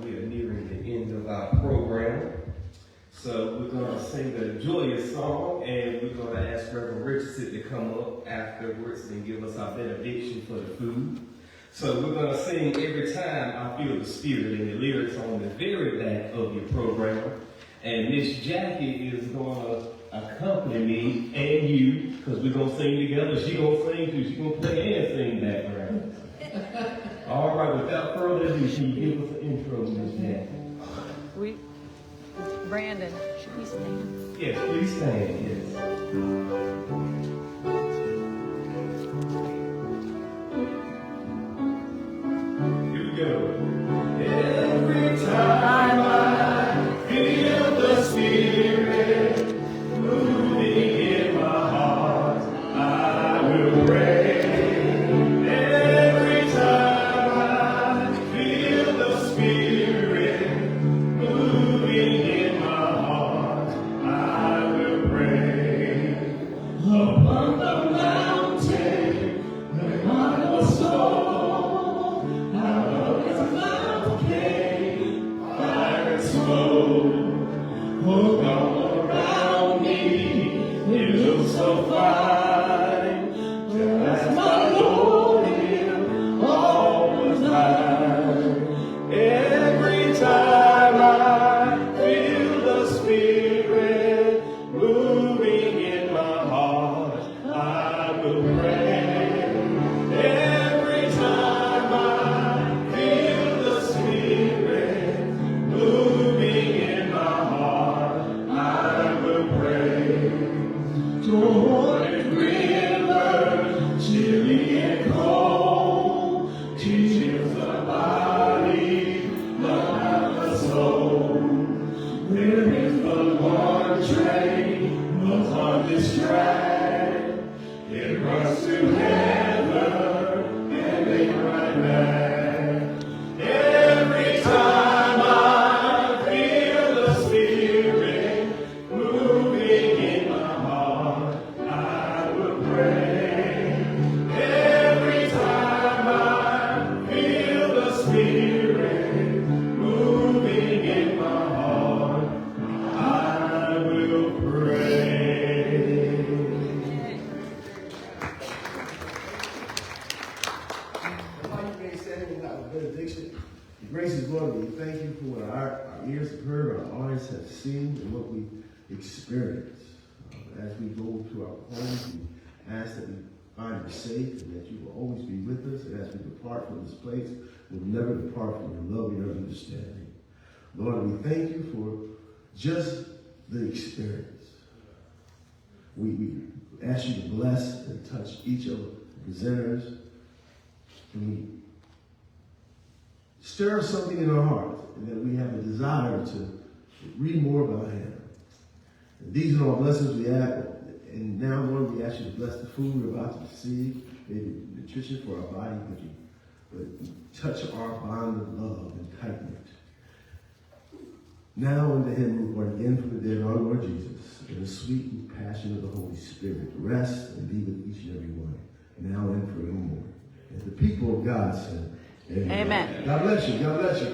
We are nearing the end of our program. So we're going to sing a joyous song, and we're going to ask Reverend Richardson to come up afterwards and give us our benediction for the food. So we're going to sing Every Time I Feel the Spirit, and the lyrics on the very back of your program. And Miss Jackie is going to accompany me and you, because we're going to sing together. She's going to sing too. She's going to play and sing background. All right, without further ado, can you give us an intro, Miss Jackie? Brandon, should we stand? Yes, please stand, yes. Here we go. Every time I feel the Spirit moving in my heart, I will pray. Every time I feel the Spirit moving in my heart, I will pray. Upon the mountain where I was sold, out of its mouth came fire and smoke. Oh, all around me it looks so fine, just as my Lord did all the time. Every time I feel the Spirit moving in my heart, I will pray. Every time I feel the Spirit moving in my heart, I will pray. Jordan River, chilly and cold, she chills the body, but not the soul. There is but one train upon this track. It runs to heaven and ain't right back. Every time I feel the Spirit moving in my heart, I will pray. Every time I feel the Spirit moving in my heart, I will pray. While you may stand in our benediction, gracious Lord, we thank you for what our ears have heard, our eyes have seen, and what we experience. As we go to our homes, we ask that we find you safe and that you will always be with us. And as we depart from this place, we'll never depart from your love and your understanding. Lord, we thank you for just the experience. We ask you to bless and touch each of the presenters. And we stir something in our heart, and that we have a desire to read more about him. And these are all blessings we have. And now, Lord, we ask you to bless the food we're about to receive, maybe nutrition for our body, but touch our bond of love and tighten it. Now unto him who born again from the dead, our Lord Jesus, in the sweet passion of the Holy Spirit, rest and be with each and every one, now and forevermore. And the people of God said, Amen. Amen. God bless you. God bless you.